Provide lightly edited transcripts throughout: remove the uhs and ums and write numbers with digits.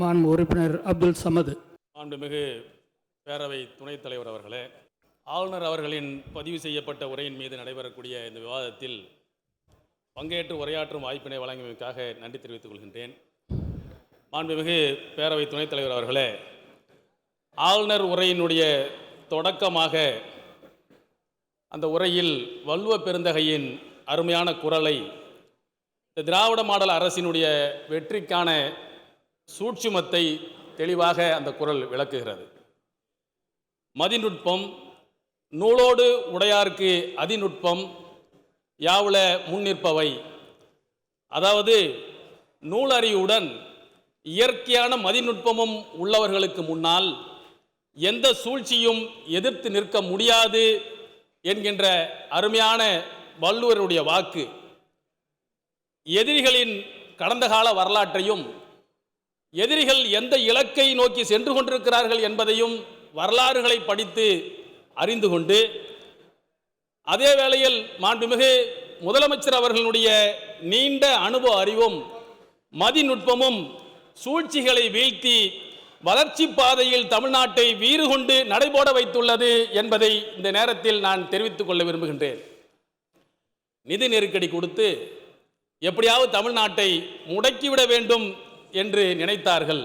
மாண்பு உறுப்பினர் அப்துல் சமது. மாண்புமிகு பேரவை துணைத் தலைவர் அவர்களே, ஆளுநர் அவர்களின் பதிவு செய்யப்பட்ட உரையின் மீது நடைபெறக்கூடிய இந்த விவாதத்தில் பங்கேற்று உரையாற்றும் வாய்ப்பினை வழங்கியதற்காக நன்றி தெரிவித்துக் கொள்கின்றேன். மாண்புமிகு பேரவை துணைத் தலைவர் அவர்களே, ஆளுநர் உரையினுடைய தொடக்கமாக அந்த உரையில் வள்ளுவ பெருந்தகையின் அருமையான குரலை இந்த திராவிட மாடல் அரசினுடைய வெற்றிக்கான சூட்சுமத்தை தெளிவாக அந்த குரல் விளக்குகிறது. மதிநுட்பம் நூலோடு உடையார்க்கு அதிநுட்பம் யாவுல முன்னிற்பவை. அதாவது நூலறிவுடன் இயற்கையான மதிநுட்பமும் உள்ளவர்களுக்கு முன்னால் எந்த சூழ்ச்சியும் எதிர்த்து நிற்க முடியாது என்கின்ற அருமையான வள்ளுவருடைய வாக்கு எதிரிகளின் கடந்த கால வரலாற்றையும் எதிரிகள் எந்த இலக்கை நோக்கி சென்று கொண்டிருக்கிறார்கள் என்பதையும் வரலாறுகளை படித்து அறிந்து கொண்டு, அதே வேளையில் மாண்புமிகு முதலமைச்சர் அவர்களுடைய நீண்ட அனுபவ அறிவும் மதிநுட்பமும் சூழ்ச்சிகளை வீழ்த்தி வளர்ச்சி பாதையில் தமிழ்நாட்டை வீறு கொண்டு நடைபோட வைத்துள்ளது என்பதை இந்த நேரத்தில் நான் தெரிவித்துக் கொள்ள விரும்புகின்றேன். நிதி நெருக்கடி கொடுத்து எப்படியாவது தமிழ்நாட்டை முடக்கிவிட வேண்டும் என்று நினைத்தார்கள்.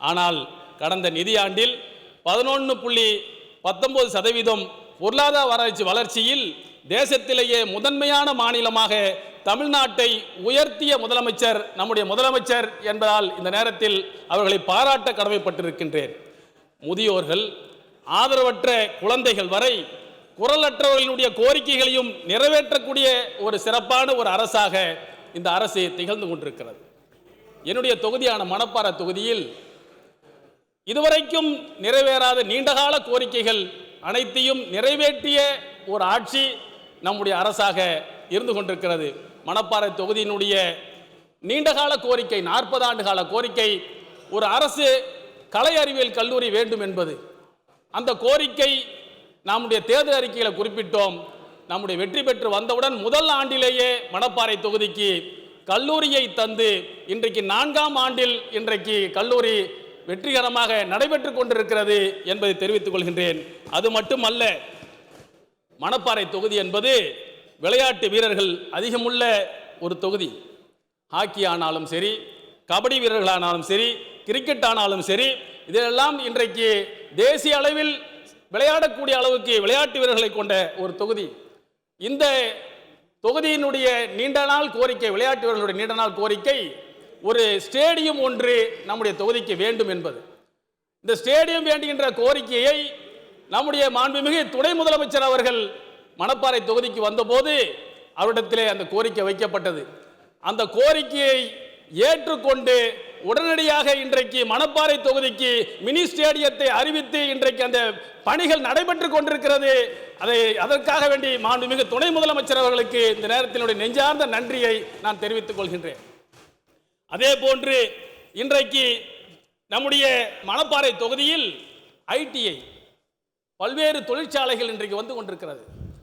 ஆனால் கடந்த நிதியாண்டில் 11.19% பொருளாதார வளர்ச்சியில் தேசத்திலேயே முதன்மையான மாநிலமாக தமிழ்நாட்டை உயர்த்திய முதலமைச்சர் நம்முடைய முதலமைச்சர் என்பதால் இந்த நேரத்தில் அவர்களை பாராட்ட கடமைப்பட்டிருக்கின்றேன். முதியோர்கள், ஆதரவற்ற குழந்தைகள் வரை குரலற்றவர்களுடைய கோரிக்கைகளையும் நிறைவேற்றக்கூடிய ஒரு சிறப்பான ஒரு அரசாக இந்த அரசு திகழ்ந்து கொண்டிருக்கிறது. என்னுடைய தொகுதியான மணப்பாறை தொகுதியில் இதுவரைக்கும் நிறைவேறாத நீண்டகால கோரிக்கைகள் அனைத்தையும் நிறைவேற்றிய ஒரு ஆட்சி நம்முடைய அரசாக இருந்து கொண்டிருக்கிறது. மணப்பாறை தொகுதியினுடைய நீண்டகால கோரிக்கை, 40 ஆண்டு கால கோரிக்கை, ஒரு அரசு கலை அறிவியல் கல்லூரி வேண்டும் என்பது. அந்த கோரிக்கை நம்முடைய தேர்தல் அறிக்கையில் குறிப்பிட்டோம். நம்முடைய வெற்றி பெற்று வந்தவுடன் முதல் ஆண்டிலேயே மணப்பாறை தொகுதிக்கு கல்லூரியை தந்து இன்றைக்கு 4ஆம் ஆண்டில் இன்றைக்கு கல்லூரி வெற்றிகரமாக நடைபெற்று கொண்டிருக்கிறது என்பதை தெரிவித்துக் கொள்கின்றேன். அது மட்டுமல்ல, மணப்பாறை தொகுதி என்பது விளையாட்டு வீரர்கள் அதிகமுள்ள ஒரு தொகுதி. ஹாக்கி ஆனாலும் சரி, கபடி வீரர்களானாலும் சரி, கிரிக்கெட் ஆனாலும் சரி, இதெல்லாம் இன்றைக்கு தேசிய அளவில் விளையாடக்கூடிய அளவுக்கு விளையாட்டு வீரர்களை கொண்ட ஒரு தொகுதி. இந்த தொகுதியினுடைய நீண்ட நாள் கோரிக்கை, விளையாட்டு வீரர்களுடைய நீண்ட நாள் கோரிக்கை, ஒரு ஸ்டேடியம் ஒன்று நம்முடைய தொகுதிக்கு வேண்டும் என்பது. இந்த ஸ்டேடியம் வேண்டுகின்ற கோரிக்கையை நம்முடைய மாண்புமிகு துணை முதலமைச்சர் அவர்கள் மணப்பாறை தொகுதிக்கு வந்தபோது அவரிடத்திலே அந்த கோரிக்கை வைக்கப்பட்டது. அந்த கோரிக்கையை ஏற்றுக்கொண்டு உடனடியாக இன்றைக்கு மணப்பாறை தொகுதிக்கு மினி ஸ்டேடியத்தை அறிவித்து இன்றைக்கு அந்த பணிகள் நடைபெற்றுக் கொண்டிருக்கிறது. அதற்காக வேண்டி மாண்புமிகு துணை முதலமைச்சர் அவர்களுக்கு இந்த நேரத்தினுடைய நெஞ்சார்ந்த நன்றியை நான் தெரிவித்துக் கொள்கின்றேன். அதே போன்று இன்றைக்கு நம்முடைய மணப்பாறை தொகுதியில் ஐடிஐ பல்வேறு தொழிற்சாலைகள் இன்றைக்கு வந்து கொண்டிருக்கிறது.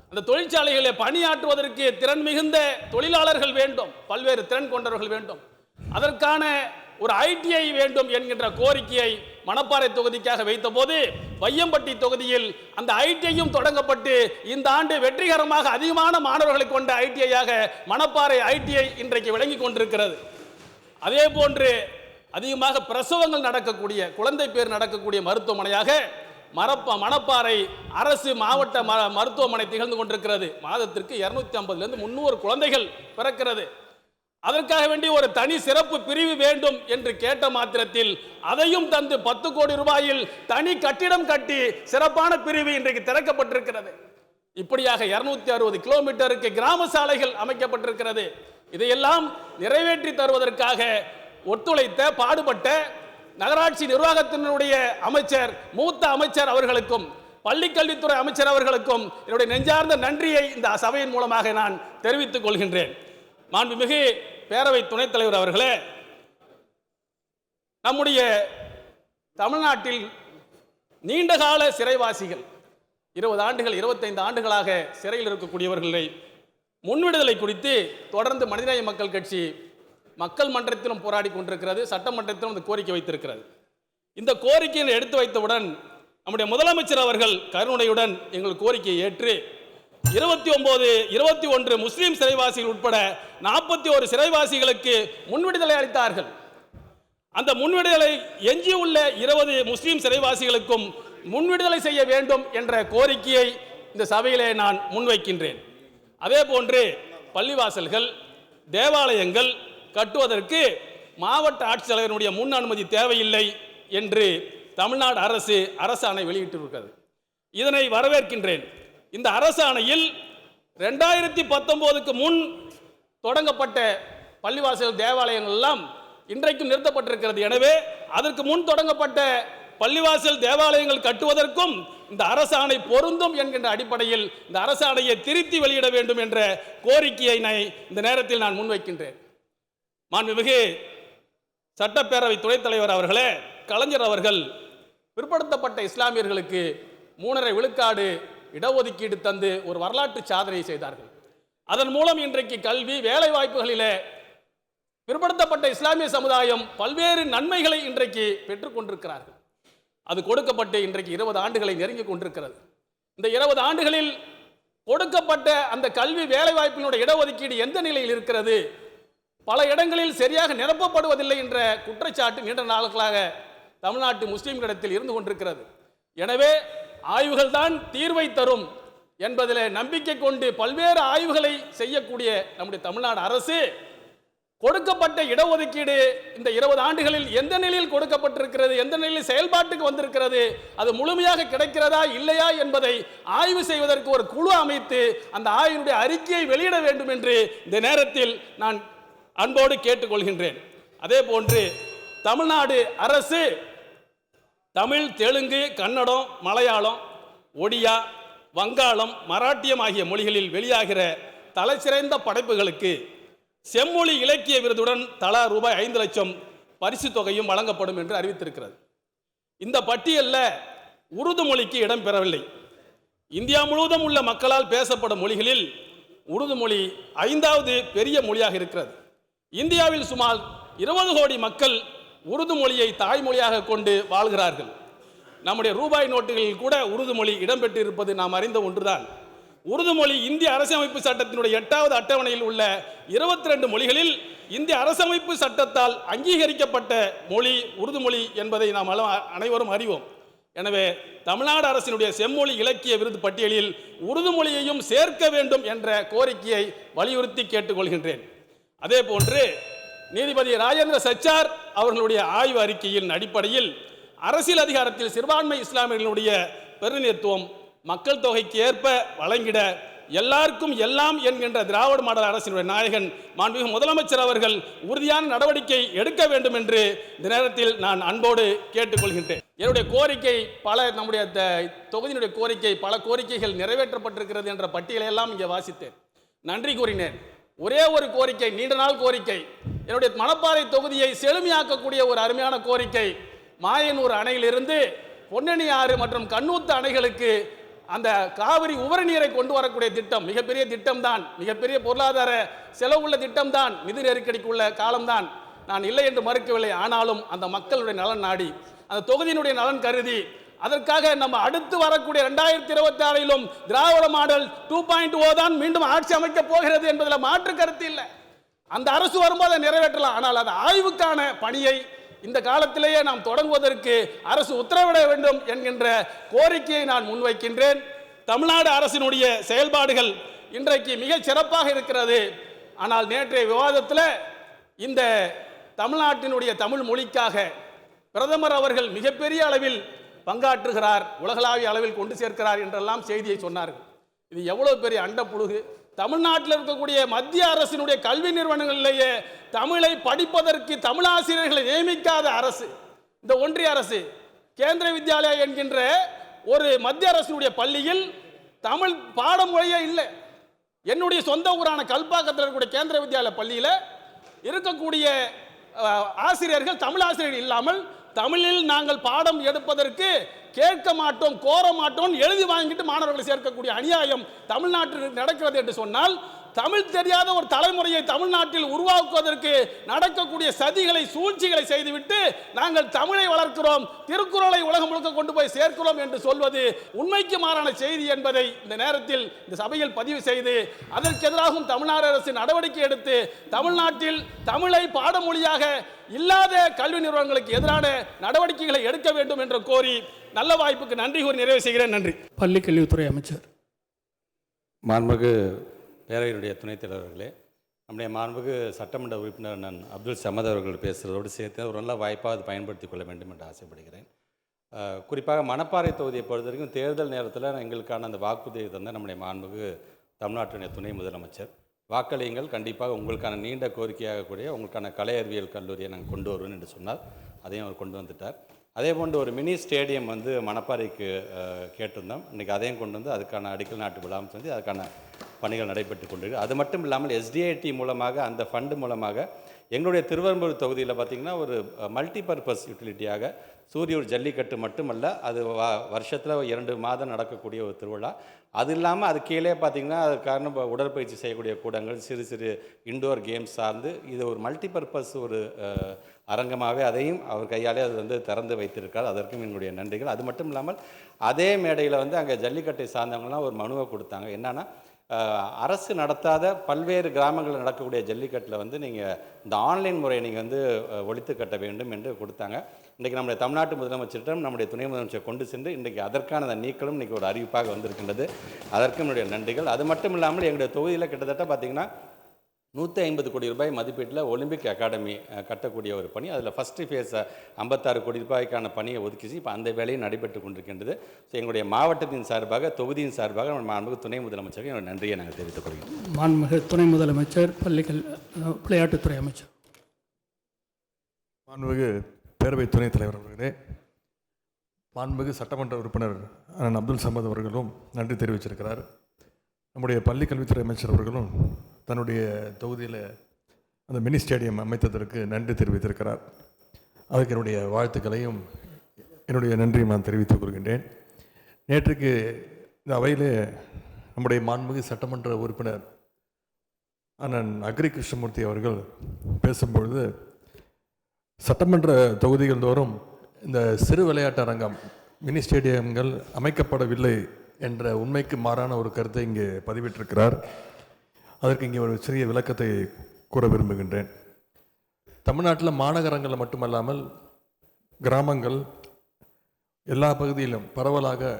அந்த தொழிற்சாலைகளை பணியாற்றுவதற்கு திறன் மிகுந்த தொழிலாளர்கள் வேண்டும், பல்வேறு திறன் கொண்டவர்கள் வேண்டும். அதற்கான ஒரு ஐடிஐ வேண்டும் என்கின்ற கோரிக்கையை மணப்பாறை தொகுதிக்காக வைத்த போது வையம்பட்டி தொகுதியில் அந்த ஐடிஐயும் தொடங்கப்பட்டு இந்த ஆண்டு வெற்றிகரமாக அதிகமான மாணவர்களை கொண்ட ஐடிஐயாக மணப்பாறை ஐடிஐ இன்றைக்கு விளங்கி கொண்டிருக்கிறது. அதே போன்று அதிகமாக பிரசவங்கள் நடக்கக்கூடிய, குழந்தை பேர் நடக்கக்கூடிய மருத்துவமனையாக மணப்பாறை அரசு மாவட்ட மருத்துவமனை திகழ்ந்து கொண்டிருக்கிறது. மாதத்திற்கு 250 300 குழந்தைகள் பிறக்கிறது. அதற்காக வேண்டி ஒரு தனி சிறப்பு பிரிவு வேண்டும் என்று கேட்ட மாத்திரத்தில் அதையும் தந்து 10 கோடி ரூபாயில் தனி கட்டிடம் கட்டி சிறப்பான பிரிவு இன்றைக்கு திறக்கப்பட்டிருக்கிறது. இப்படியாக 260 கிலோமீட்டருக்கு கிராம சாலைகள் அமைக்கப்பட்டிருக்கிறது. இதையெல்லாம் நிறைவேற்றி தருவதற்காக ஒத்துழைத்த பாடுபட்ட நகராட்சி நிர்வாகத்தினுடைய அமைச்சர், மூத்த அமைச்சர் அவர்களுக்கும் பள்ளிக்கல்வித்துறை அமைச்சர் அவர்களுக்கும் என்னுடைய நெஞ்சார்ந்த நன்றியை இந்த சபையின் மூலமாக நான் தெரிவித்துக் கொள்கின்றேன். மாண்புமிகு பேரவை துணைத் தலைவர் அவர்களே, நம்முடைய தமிழ்நாட்டில் நீண்டகால சிறைவாசிகள் 20 ஆண்டுகள் 25 ஆண்டுகளாக சிறையில் இருக்கக்கூடியவர்களை முன்விடுதலை குறித்து தொடர்ந்து மனிதநேய மக்கள் கட்சி மக்கள் மன்றத்திலும் போராடி கொண்டிருக்கிறது, சட்டமன்றத்திலும் இந்த கோரிக்கை வைத்திருக்கிறது. இந்த கோரிக்கையை எடுத்து வைத்தவுடன் நம்முடைய முதலமைச்சர் அவர்கள் கருணையுடன் எங்கள் கோரிக்கையை ஏற்று 21 முஸ்லீம் சிறைவாசிகள் உட்பட 41 சிறைவாசிகளுக்கு முன்விடுதலை அளித்தார்கள். அந்த முன்விடுதலை எஞ்சியுள்ள 20 முஸ்லீம் சிறைவாசிகளுக்கும் முன்விடுதலை செய்ய வேண்டும் என்ற கோரிக்கையை இந்த சபையிலே நான் முன்வைக்கின்றேன். அதே போன்று பள்ளிவாசல்கள், தேவாலயங்கள் கட்டுவதற்கு மாவட்ட ஆட்சித்தலைவருடைய முன் அனுமதி தேவையில்லை என்று தமிழ்நாடு அரசு அரசாணை வெளியிட்டிருக்கிறது. இதனை வரவேற்கின்றேன். இந்த அரசாணையில் 2019க்கு முன் தொடங்கப்பட்ட பள்ளிவாசல் தேவாலயங்கள் எல்லாம் இன்றைக்கும் நிறுத்தப்பட்டிருக்கிறது. எனவே அதற்கு முன் தொடங்கப்பட்ட பள்ளிவாசல் தேவாலயங்கள் கட்டுவதற்கும் இந்த அரசாணை பொருந்தும் என்கின்ற அடிப்படையில் இந்த அரசாணையை திருத்தி வெளியிட வேண்டும் என்ற கோரிக்கையை இந்த நேரத்தில் நான் முன்வைக்கின்றேன். மாண்புமிகு சட்டப்பேரவை துணைத் தலைவர் அவர்களே, கலைஞர் அவர்கள் பிற்படுத்தப்பட்ட இஸ்லாமியர்களுக்கு 3.5 விழுக்காடு இடஒதுக்கீடு தந்து ஒரு வரலாற்று சாதனை செய்தார்கள். அதன் மூலம் இன்றைக்கு கல்வி, வேலை வாய்ப்புகளிலே பிற்படுத்தப்பட்ட இஸ்லாமிய சமுதாயம் பல்வேறு நன்மைகளை இன்றைக்கு பெற்றுக் கொண்டிருக்கிறார்கள். அது கொடுக்கப்பட்டு இன்றைக்கு 20 ஆண்டுகளை நெருங்கி கொண்டிருக்கிறது. இந்த 20 ஆண்டுகளில் கொடுக்கப்பட்ட அந்த கல்வி வேலை வாய்ப்பினுடைய இடஒதுக்கீடு எந்த நிலையில் இருக்கிறது? பல இடங்களில் சரியாக நிரப்பப்படுவதில்லை என்ற குற்றச்சாட்டு நீண்ட நாட்களாக தமிழ்நாட்டு முஸ்லீம்களிடத்தில் இருந்து கொண்டிருக்கிறது. எனவே ஆய்வுகள் தான் தீர்வை தரும் என்பதில் நம்பிக்கை கொண்டு பல்வேறு ஆய்வுகளை செய்யக்கூடிய நம்முடைய தமிழ்நாடு அரசு கொடுக்கப்பட்ட இடஒதுக்கீடு இந்த 20 ஆண்டுகளில் எந்த நிலையில் கொடுக்கப்பட்டிருக்கிறது, எந்த நிலையில் செயல்பாட்டுக்கு வந்திருக்கிறது, அது முழுமையாக கிடைக்கிறதா இல்லையா என்பதை ஆய்வு செய்வதற்கு ஒரு குழு அமைத்து அந்த ஆய்வினுடைய அறிக்கையை வெளியிட வேண்டும் என்று இந்த நேரத்தில் நான் அன்போடு கேட்டுக்கொள்கின்றேன். அதே போன்று தமிழ்நாடு அரசு தமிழ், தெலுங்கு, கன்னடம், மலையாளம், ஒடியா, வங்காளம், மராட்டியம் ஆகிய மொழிகளில் வெளியாகிற தலைசிறந்த படைப்புகளுக்கு செம்மொழி இலக்கிய விருதுடன் தலா ரூபாய் 5 லட்சம் பரிசு தொகையும் வழங்கப்படும் என்று அறிவித்திருக்கிறது. இந்த பட்டியலில் உருது மொழிக்கு இடம் பெறவில்லை. இந்தியா முழுவதும் உள்ள மக்களால் பேசப்படும் மொழிகளில் உருது மொழி 5வது பெரிய மொழியாக இருக்கிறது. இந்தியாவில் சுமார் 20 கோடி மக்கள் உருது மொழியை தாய்மொழியாக கொண்டு வாழ்கிறார்கள். நம்முடைய ரூபாய் நோட்டுகளில் கூட உருது மொழி இடம்பெற்றிருப்பது நாம் அறிந்த ஒன்றுதான். உருது மொழி இந்திய அரசியலமைப்பு சட்டத்தினுடைய 8வது அட்டவணையில் உள்ள 22 மொழிகளில் இந்திய அரசமைப்பு சட்டத்தால் அங்கீகரிக்கப்பட்ட மொழி உருது மொழி என்பதை நாம் அனைவரும் அறிவோம். எனவே தமிழ்நாடு அரசினுடைய செம்மொழி இலக்கிய விருது பட்டியலில் உருது மொழியையும் சேர்க்க வேண்டும் என்ற கோரிக்கையை வலியுறுத்தி கேட்டுக்கொள்கின்றேன். அதே போன்று நீதிபதி ராஜேந்திர சச்சார் அவர்களுடைய ஆய்வு அறிக்கையின் அடிப்படையில் அரசியல் அதிகாரத்தில் சிறுபான்மை இஸ்லாமியர்களுடைய பிரதிநிதித்துவம் மக்கள் தொகைக்கு ஏற்ப வழங்கிட எல்லாருக்கும் எல்லாம் என்கின்ற திராவிட மாடல் அரசினுடைய நாயகன் மாண்புமிகு முதலமைச்சர் அவர்கள் உறுதியான நடவடிக்கை எடுக்க வேண்டும் என்று இந்த நேரத்தில் நான் அன்போடு கேட்டுக்கொள்கின்றேன். என்னுடைய கோரிக்கை நம்முடைய தொகுதியினுடைய கோரிக்கை பல கோரிக்கைகள் நிறைவேற்றப்பட்டிருக்கிறது என்ற பட்டியலை எல்லாம் இங்கே வாசித்தேன், நன்றி கூறினேன். ஒரே ஒரு கோரிக்கை, நீண்ட நாள் கோரிக்கை, என்னுடைய மணப்பாறை தொகுதியை செழுமையாக்கக்கூடிய ஒரு அருமையான கோரிக்கை. மாயனூர் அணையிலிருந்து பொன்னணி ஆறு மற்றும் கண்ணூத்து அணைகளுக்கு அந்த காவிரி உபரி நீரை கொண்டு வரக்கூடிய திட்டம் மிகப்பெரிய திட்டம் தான், மிகப்பெரிய பொருளாதார செலவுள்ள திட்டம் தான், நிதி நெருக்கடிக்குள்ள காலம்தான், நான் இல்லை என்று மறுக்கவில்லை. ஆனாலும் அந்த மக்களுடைய நலன் நாடி, அந்த தொகுதியினுடைய நலன் கருதி, அதற்காக நம்ம அடுத்து வரக்கூடிய 2026 திராவிட மாடல் 2.0 தான் மீண்டும் ஆட்சி அமைக்க போகிறது என்பதில் மாற்று கருத்து இல்லை. அந்த அரசு வரும்போது அதை நிறைவேற்றலாம். ஆனால் அந்த ஆய்வுக்கான பணியை இந்த காலத்திலேயே நாம் தொடங்குவதற்கு அரசு உத்தரவிட வேண்டும் என்கின்ற கோரிக்கையை நான் முன்வைக்கின்றேன். தமிழ்நாடு அரசினுடைய செயல்பாடுகள் இன்றைக்கு மிக சிறப்பாக இருக்கிறது. ஆனால் நேற்றைய விவாதத்தில் இந்த தமிழ்நாட்டினுடைய தமிழ் மொழிக்காக பிரதமர் அவர்கள் மிகப்பெரிய அளவில் பங்காற்றுகிறார், உலகளாவிய அளவில் கொண்டு சேர்க்கிறார் என்றெல்லாம் செய்தியை சொன்னார்கள். இது எவ்வளவு பெரிய அண்ட புழுகு! தமிழ்நாட்டில் இருக்கக்கூடிய மத்திய அரசினுடைய கல்வி நிறுவனங்களிலேயே தமிழை படிப்பதற்கு தமிழாசிரியர்களை நியமிக்காத அரசு இந்த ஒன்றிய அரசு. கேந்திர வித்யாலயா என்கின்ற ஒரு மத்திய அரசினுடைய பள்ளியில் தமிழ் பாடமொழியே இல்லை. என்னுடைய சொந்த ஊரான கல்பாக்கத்தில் இருக்கக்கூடிய கேந்திர வித்யாலயா பள்ளியில் இருக்கக்கூடிய ஆசிரியர்கள் தமிழ் ஆசிரியர்கள் இல்லாமல் தமிழில் நாங்கள் பாடம் எடுப்பதற்கு கேட்க மாட்டோம், கோர மாட்டோம், எழுதி வாங்கிட்டு மாணவர்களை சேர்க்கக்கூடிய அநியாயம் தமிழ்நாட்டில் நடக்கிறது என்று சொன்னால் தமிழ் தெரியாத ஒரு தலைமுறையை தமிழ்நாட்டில் உருவாக்குவதற்கு நடக்கக்கூடிய சதிகளை சூழ்ச்சிகளை செய்துவிட்டு நாங்கள் தமிழை வளர்க்கிறோம், திருக்குறளை உலகம் முழுக்க கொண்டு போய் சேர்க்கிறோம் என்று சொல்வது உண்மைக்கு மாறான செய்தி என்பதை இந்த நேரத்தில் இந்த சபையில் பதிவு செய்து, அதற்கு எதிராகவும் தமிழ்நாடு அரசு நடவடிக்கை எடுத்து தமிழ்நாட்டில் தமிழை பாடமொழியாக இல்லாத கல்வி நிறுவனங்களுக்கு எதிரான நடவடிக்கைகளை எடுக்க வேண்டும் என்று கோரி நல்ல வாய்ப்புக்கு நன்றி கூறி நிறைவு செய்கிறேன். நன்றி. பள்ளிக்கல்வித்துறை அமைச்சர். மாண்புமிகு பேரவையினுடைய துணைத் தலைவர்களே, நம்முடைய மாண்புமிகு சட்டமன்ற உறுப்பினர் நான் அப்துல் சமத் அவர்கள் பேசுகிறதோடு சேர்த்து ஒரு நல்ல வாய்ப்பாக அது பயன்படுத்திக் கொள்ள வேண்டும் என்று ஆசைப்படுகிறேன். குறிப்பாக மணப்பாறை தொகுதியை பொறுத்த வரைக்கும் தேர்தல் நேரத்தில் எங்களுக்கான அந்த வாக்குறுதியை தந்த நம்முடைய மாண்புமிகு தமிழ்நாட்டினுடைய துணை முதலமைச்சர், வாக்களியுங்கள், கண்டிப்பாக உங்களுக்கான நீண்ட கோரிக்கையாக கூடிய உங்களுக்கான கலை அறிவியல் கல்லூரியை நாங்கள் கொண்டு வருவோம் என்று சொன்னார். அதையும் அவர் கொண்டு வந்துட்டார். அதே போன்று ஒரு மினி ஸ்டேடியம் மணப்பாறைக்கு கேட்டிருந்தோம். இன்றைக்கி அதையும் கொண்டு வந்து அதுக்கான அடிக்கல் நாட்டு விழாவும் செஞ்சு அதுக்கான பணிகள் நடைபெற்று கொண்டிருக்கு. அது மட்டும் இல்லாமல் SDIT மூலமாக அந்த ஃபண்டு மூலமாக எங்களுடைய திருவெரும்பூர் தொகுதியில் பார்த்திங்கன்னா ஒரு மல்டி பர்பஸ் யூட்டிலிட்டியாக சூரியூர் ஜல்லிக்கட்டு மட்டுமல்ல, அது வருஷத்தில் 2 மாதம் நடக்கக்கூடிய ஒரு திருவிழா. அது இல்லாமல் அது கீழே பார்த்திங்கன்னா அதுக்கான உடற்பயிற்சி செய்யக்கூடிய கூடங்கள், சிறு சிறு இண்டோர் கேம்ஸ் சார்ந்து இது ஒரு மல்டி பர்பஸ் ஒரு அரங்கமாகவே அதையும் அவர் கையாலே அது திறந்து வைத்திருக்கார். அதற்கும் என்னுடைய நன்றிகள். அது மட்டும் இல்லாமல் அதே மேடையில் அங்கே ஜல்லிக்கட்டை சார்ந்தவங்களாம் ஒரு மனுவை கொடுத்தாங்க. என்னன்னா, அரசு நடத்தாத பல்வேறு கிராமங்களில் நடக்கக்கூடிய ஜல்லிக்கட்டில் நீங்கள் இந்த ஆன்லைன் முறையை நீங்கள் ஒழித்து கட்ட வேண்டும் என்று கொடுத்தாங்க. இன்றைக்கி நம்முடைய தமிழ்நாட்டு முதலமைச்சரிடம் நம்முடைய துணை முதலமைச்சர் கொண்டு சென்று இன்றைக்கி அதற்கான அந்த நீக்களும் இன்றைக்கி ஒரு அறிவிப்பாக வந்திருக்கின்றது. அதற்கும் என்னுடைய நன்றிகள். அது மட்டும் இல்லாமல் எங்களுடைய தொகுதியில் கிட்டத்தட்ட பார்த்திங்கன்னா 150 கோடி ரூபாய் மதிப்பீட்டில் ஒலிம்பிக் அகாடமி கட்டக்கூடிய ஒரு பணி, அதில் ஃபஸ்ட்டு ஃபேஸ் 56 கோடி ரூபாய்க்கான பணியை ஒதுக்கிச்சு இப்போ அந்த வேலையும் நடைபெற்று கொண்டிருக்கின்றது. ஸோ எங்களுடைய மாவட்டத்தின் சார்பாக, தொகுதியின் சார்பாக நம்ம மாண்புமிகு துணை முதலமைச்சருக்கு என்னோட நன்றியை நாங்கள் தெரிவித்துக் கொள்கிறோம். மாண்புமிகு துணை முதலமைச்சர், விளையாட்டுத்துறை அமைச்சர். மாண்புமிகு பேரவை துணைத் தலைவர் அவர்களே, மாண்புமிகு சட்டமன்ற உறுப்பினர் அண்ணன் அப்துல் சமத் அவர்களும் நன்றி தெரிவிச்சிருக்கிறார். நம்முடைய பள்ளி கல்வித்துறை அமைச்சர் அவர்களும் தன்னுடைய தொகுதியில் அந்த மினி ஸ்டேடியம் அமைத்ததற்கு நன்றி தெரிவித்திருக்கிறார். அதுக்கு என்னுடைய வாழ்த்துக்களையும் என்னுடைய நன்றியும் நான் தெரிவித்துக் கொள்கின்றேன். நேற்றுக்கு இந்த அவையில் நம்முடைய மாண்புமிகு சட்டமன்ற உறுப்பினர் அண்ணன் அக்ரி கிருஷ்ணமூர்த்தி அவர்கள் பேசும்பொழுது, சட்டமன்ற தொகுதிகள் தோறும் இந்த சிறு விளையாட்டு அரங்கம் மினி ஸ்டேடியம்கள் அமைக்கப்படவில்லை என்ற உண்மைக்கு மாறான ஒரு கருத்தை இங்கே பதிவிட்டிருக்கிறார். அதற்கு இங்கே ஒரு சிறிய விளக்கத்தை கூற விரும்புகின்றேன். தமிழ்நாட்டில் மாநகரங்களில் மட்டுமல்லாமல் கிராமங்கள் எல்லா பகுதியிலும் பரவலாக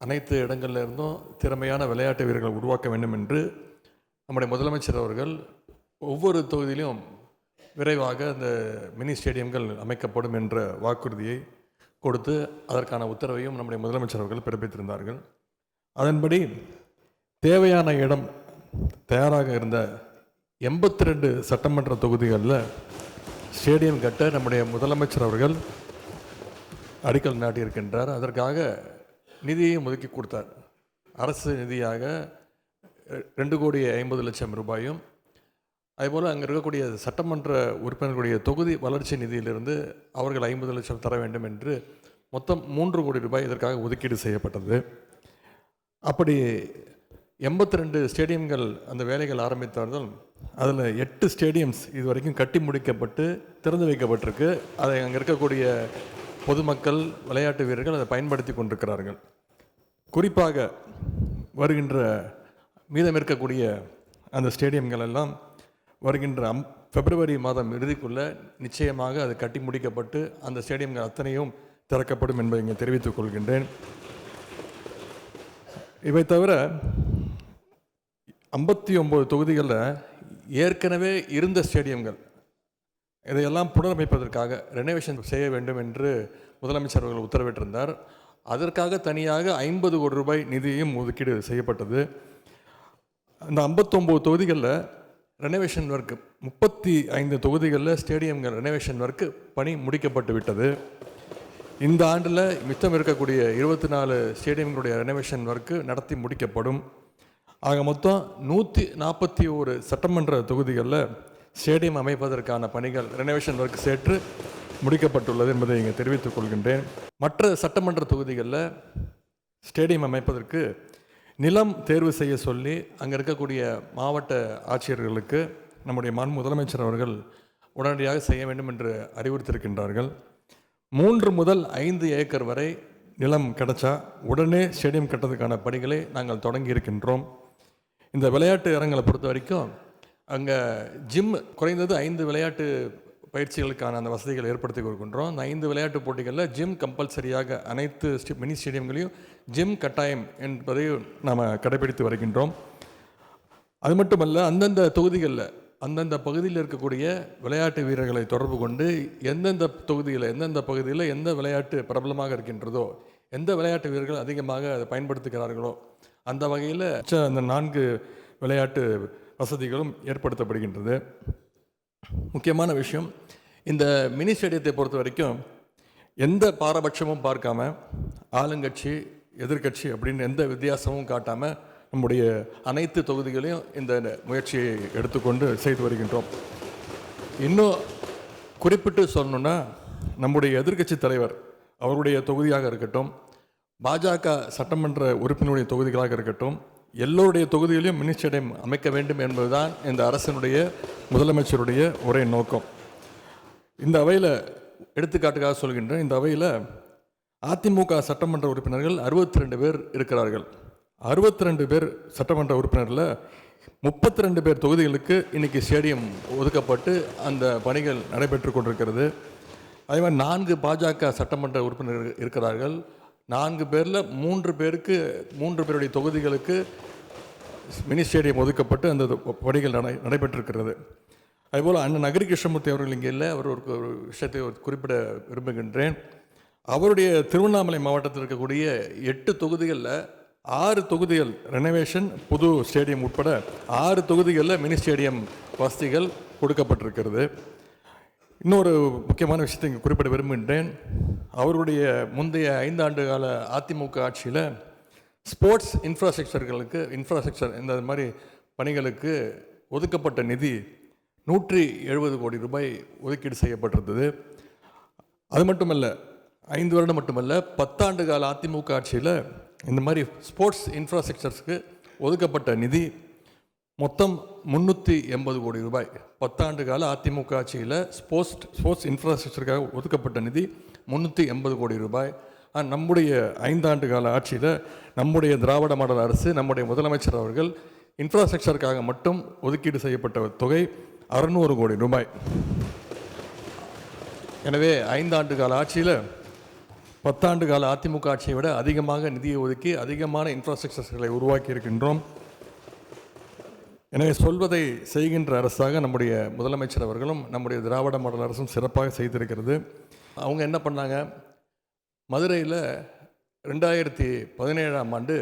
அனைத்து இடங்களில் இருந்தும் திறமையான விளையாட்டு வீரர்கள் உருவாக்க வேண்டும் என்று நம்முடைய முதலமைச்சர் அவர்கள் ஒவ்வொரு தொகுதியிலும் விரைவாக இந்த மினி ஸ்டேடியம்கள் அமைக்கப்படும் என்ற வாக்குறுதியை கொடுத்து அதற்கான உத்தரவையும் நம்முடைய முதலமைச்சர் அவர்கள் பிறப்பித்திருந்தார்கள். அதன்படி தேவையான இடம் தயாராக இருந்த 82 சட்டமன்ற தொகுதிகளில் ஸ்டேடியம் கட்ட நம்முடைய முதலமைச்சர் அவர்கள் அடிக்கல் நாட்டியிருக்கின்றார். அதற்காக நிதியையும் ஒதுக்கி கொடுத்தார். அரசு நிதியாக 2,50,00,000 ரூபாயும், அதேபோல் அங்கே இருக்கக்கூடிய சட்டமன்ற உறுப்பினர்களுடைய தொகுதி வளர்ச்சி நிதியிலிருந்து அவர்கள் 50 லட்சம் தர வேண்டும் என்று மொத்தம் 3 கோடி ரூபாய் இதற்காக ஒதுக்கீடு செய்யப்பட்டது. அப்படி 82 ஸ்டேடியம்கள் அந்த வேலைகள் ஆரம்பித்தார்கள். அதில் 8 ஸ்டேடியம்ஸ் இது வரைக்கும் கட்டி முடிக்கப்பட்டு திறந்து வைக்கப்பட்டிருக்கு. அதை அங்கே இருக்கக்கூடிய பொதுமக்கள், விளையாட்டு வீரர்கள் அதை பயன்படுத்தி கொண்டிருக்கிறார்கள். குறிப்பாக வருகின்ற மீதம் இருக்கக்கூடிய அந்த ஸ்டேடியம்கள் எல்லாம் வருகின்ற பிப்ரவரி மாதம் இறுதிக்குள்ளே நிச்சயமாக அது கட்டி முடிக்கப்பட்டு அந்த ஸ்டேடியம்கள் அத்தனையும் திறக்கப்படும் என்பதை இங்கே தெரிவித்துக் கொள்கின்றேன். இவை தவிர 59 தொகுதிகளில் ஏற்கனவே இருந்த ஸ்டேடியம்கள் இதையெல்லாம் புனரமைப்பதற்காக ரெனோவேஷன் செய்ய வேண்டும் என்று முதலமைச்சர் அவர்கள் உத்தரவிட்டிருந்தார். அதற்காக தனியாக 50 கோடி ரூபாய் நிதியும் ஒதுக்கீடு செய்யப்பட்டது. அந்த 59 தொகுதிகளில் ரெனோவேஷன் ஒர்க்கு 35 தொகுதிகளில் ஸ்டேடியம்கள் ரெனோவேஷன் ஒர்க்கு பணி முடிக்கப்பட்டு விட்டது. இந்த ஆண்டில் மிச்சம் இருக்கக்கூடிய 24 ஸ்டேடியம்களுடைய ரெனோவேஷன் ஒர்க்கு நடத்தி முடிக்கப்படும். ஆக மொத்தம் 141 சட்டமன்ற தொகுதிகளில் ஸ்டேடியம் அமைப்பதற்கான பணிகள் ரெனோவேஷன் ஒர்க் சேர்த்து முடிக்கப்பட்டுள்ளது என்பதை இங்கே தெரிவித்துக் கொள்கின்றேன். மற்ற சட்டமன்ற தொகுதிகளில் ஸ்டேடியம் அமைப்பதற்கு நிலம் தேர்வு செய்ய சொல்லி அங்கே இருக்கக்கூடிய மாவட்ட ஆட்சியர்களுக்கு நம்முடைய முதலமைச்சர் அவர்கள் உடனடியாக செய்ய வேண்டும் என்று அறிவுறுத்தியிருக்கின்றார்கள். 3 முதல் 5 ஏக்கர் வரை நிலம் கிடைச்சா உடனே ஸ்டேடியம் கட்டுறதுக்கான பணிகளை நாங்கள் தொடங்கி இருக்கின்றோம். இந்த விளையாட்டு அரங்களை பொறுத்த வரைக்கும் அங்கே ஜிம் குறைந்தது 5 விளையாட்டு பயிற்சிகளுக்கான அந்த வசதிகளை ஏற்படுத்தி கொடுக்கின்றோம். அந்த 5 விளையாட்டு போட்டிகளில் ஜிம் கம்பல்சரியாக அனைத்து மினி ஸ்டேடியம்களையும் ஜிம் கட்டாயம் என்பதை நாம் கடைபிடித்து வருகின்றோம். அது மட்டுமல்ல, அந்தந்த தொகுதிகளில் அந்தந்த பகுதியில் இருக்கக்கூடிய விளையாட்டு வீரர்களை தொடர்பு கொண்டு எந்தெந்த தொகுதியில் எந்தெந்த பகுதியில் எந்த விளையாட்டு பிரபலமாக இருக்கின்றதோ, எந்த விளையாட்டு வீரர்கள் அதிகமாக அதை பயன்படுத்துகிறார்களோ அந்த வகையில் அந்த 4 விளையாட்டு வசதிகளும் ஏற்படுத்தப்படுகின்றது. முக்கியமான விஷயம், இந்த மினி ஸ்டேடியத்தை பொறுத்த வரைக்கும் எந்த பாரபட்சமும் பார்க்காம ஆளுங்கட்சி எதிர்கட்சி அப்படின்னு எந்த வித்தியாசமும் காட்டாமல் நம்முடைய அனைத்து தொகுதிகளையும் இந்த முயற்சியை எடுத்துக்கொண்டு செய்து வருகின்றோம். இன்னும் குறிப்பிட்டு சொல்லணுன்னா, நம்முடைய எதிர்க்கட்சி தலைவர் அவருடைய தொகுதியாக இருக்கட்டும், பாஜக சட்டமன்ற உறுப்பினருடைய தொகுதிகளாக இருக்கட்டும், எல்லோருடைய தொகுதியிலையும் மினி ஸ்டேடியம் அமைக்க வேண்டும் என்பதுதான் இந்த அரசினுடைய முதலமைச்சருடைய ஒரே நோக்கம். இந்த அவையில் எடுத்துக்காட்டுக்காக சொல்கின்றேன். இந்த அவையில் அதிமுக சட்டமன்ற உறுப்பினர்கள் 62 பேர் இருக்கிறார்கள். 62 பேர் சட்டமன்ற உறுப்பினரில் 32 பேர் தொகுதிகளுக்கு இன்றைக்கி ஸ்டேடியம் ஒதுக்கப்பட்டு அந்த பணிகள் நடைபெற்று கொண்டிருக்கிறது. அதே மாதிரி 4 பாஜக சட்டமன்ற உறுப்பினர்கள் இருக்கிறார்கள். 4 பேரில் 3 பேருடைய தொகுதிகளுக்கு மினி ஸ்டேடியம் ஒதுக்கப்பட்டு அந்த பணிகள் நடைபெற்றிருக்கிறது. அதுபோல் அண்ணன் நகரி கிருஷ்ணமூர்த்தி அவர்கள் இங்கே இல்லை. அவர் ஒரு விஷயத்தை குறிப்பிட விரும்புகின்றேன். அவருடைய திருவண்ணாமலை மாவட்டத்தில் இருக்கக்கூடிய 8 தொகுதிகளில் 6 தொகுதிகள் ரெனோவேஷன், புது ஸ்டேடியம் உட்பட 6 தொகுதிகளில் மினி ஸ்டேடியம் வசதிகள் கொடுக்கப்பட்டிருக்கிறது. இன்னொரு முக்கியமான விஷயத்தை இங்கே குறிப்பிட விரும்புகின்றேன். அவருடைய முந்தைய 5 ஆண்டு கால அதிமுக ஆட்சியில் ஸ்போர்ட்ஸ் இன்ஃப்ராஸ்ட்ரக்சர் இந்த மாதிரி பணிகளுக்கு ஒதுக்கப்பட்ட நிதி 170 கோடி ரூபாய் ஒதுக்கீடு செய்யப்பட்டிருந்தது. அது மட்டுமல்ல, 5 வருடம் மட்டுமல்ல, 10 ஆண்டு கால அதிமுக ஆட்சியில் இந்த மாதிரி ஸ்போர்ட்ஸ் இன்ஃப்ராஸ்ட்ரக்சர்ஸ்க்கு ஒதுக்கப்பட்ட நிதி மொத்தம் 380 கோடி ரூபாய். 10 ஆண்டு கால அதிமுக ஆட்சியில் ஸ்போர்ட்ஸ் இன்ஃப்ராஸ்ட்ரக்சருக்காக ஒதுக்கப்பட்ட நிதி 380 கோடி ரூபாய். நம்முடைய 5 ஆண்டு கால ஆட்சியில் நம்முடைய திராவிட மாடல் அரசு, நம்முடைய முதலமைச்சர் அவர்கள் இன்ஃப்ராஸ்ட்ரக்சருக்காக மட்டும் ஒதுக்கீடு செய்யப்பட்ட தொகை 600 கோடி ரூபாய். எனவே 5 ஆண்டு கால ஆட்சியில் 10 ஆண்டு கால அதிமுக ஆட்சியை விட அதிகமாக நிதியை ஒதுக்கி அதிகமான இன்ஃப்ராஸ்ட்ரக்சர்களை உருவாக்கி இருக்கின்றோம். எனவே சொல்வதை செய்கின்ற அரசாக நம்முடைய முதலமைச்சர் அவர்களும் நம்முடைய திராவிட மாடல் அரசும் சிறப்பாக செய்திருக்கிறது. அவங்க என்ன பண்ணாங்க, மதுரையில் 2017ஆம் ஆண்டு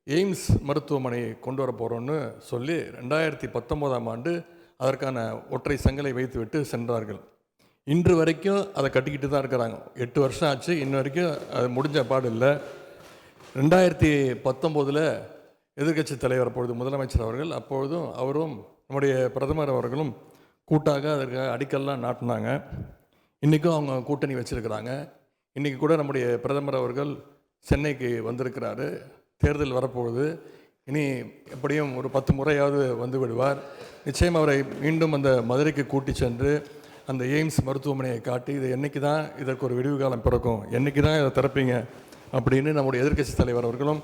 எய்ம்ஸ் மருத்துவமனையை கொண்டு வர போகிறோன்னு சொல்லி 2019ஆம் ஆண்டு அதற்கான ஒற்றை செங்கலை வைத்துவிட்டு சென்றார்கள். இன்று வரைக்கும் அதை கட்டிக்கிட்டு தான் இருக்கிறாங்க. 8 வருஷம் ஆச்சு, இன்ன வரைக்கும் அது முடிஞ்ச பாடு இல்லை. 2019 எதிர்க்கட்சி தலைவர் அப்பொழுது முதலமைச்சர் அவர்கள், அப்பொழுதும் அவரும் நம்முடைய பிரதமர் அவர்களும் கூட்டாக அதற்கு அடிக்கல்லாம் நாட்டினாங்க. இன்றைக்கும் அவங்க கூட்டணி வச்சுருக்கிறாங்க. இன்றைக்கி கூட நம்முடைய பிரதமர் அவர்கள் சென்னைக்கு வந்திருக்கிறாரு. தேர்தல் வரப்போகுது. இனி எப்படியும் ஒரு 10 முறையாவது வந்து விடுவார். நிச்சயம் அவரை மீண்டும் அந்த மதுரைக்கு கூட்டி சென்று அந்த எய்ம்ஸ் மருத்துவமனையை காட்டி இதை என்றைக்கு தான் இதற்கு ஒரு விடிவு காலம் பிறக்கும், என்றைக்கு தான் இதை திறப்பீங்க அப்படின்னு நம்முடைய எதிர்க்கட்சி தலைவர் அவர்களும்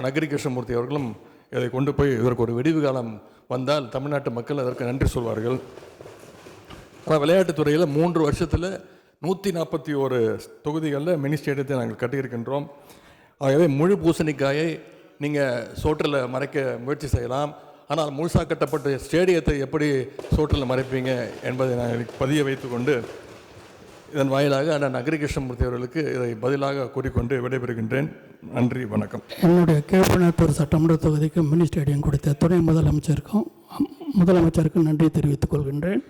நகரி கிருஷ்ணமூர்த்தி அவர்களும் இதை கொண்டு போய் இதற்கு ஒரு விடிவு காலம் வந்தால் தமிழ்நாட்டு மக்கள் அதற்கு நன்றி சொல்வார்கள். ஆனால் விளையாட்டுத்துறையில் 3 வருஷத்தில் 141 தொகுதிகளில் மினி ஸ்டேடியத்தை நாங்கள் கட்டியிருக்கின்றோம். ஆகவே முழு பூசணிக்காயை நீங்கள் சோற்றில் மறைக்க முயற்சி செய்யலாம், ஆனால் முழுசாக கட்டப்பட்ட ஸ்டேடியத்தை எப்படி சோற்றில் மறைப்பீங்க என்பதை நான் பதிய வைத்துக்கொண்டு இதன் வாயிலாக நகரி கிருஷ்ணமூர்த்தி அவர்களுக்கு இதை பதிலாக கூறிக்கொண்டு விடைபெறுகின்றேன். நன்றி, வணக்கம். என்னுடைய கீழ்பண்ணத்தூர் சட்டமன்ற தொகுதிக்கு மினி ஸ்டேடியம் கொடுத்த துணை முதலமைச்சருக்கும் நன்றி தெரிவித்துக் கொள்கின்றேன்.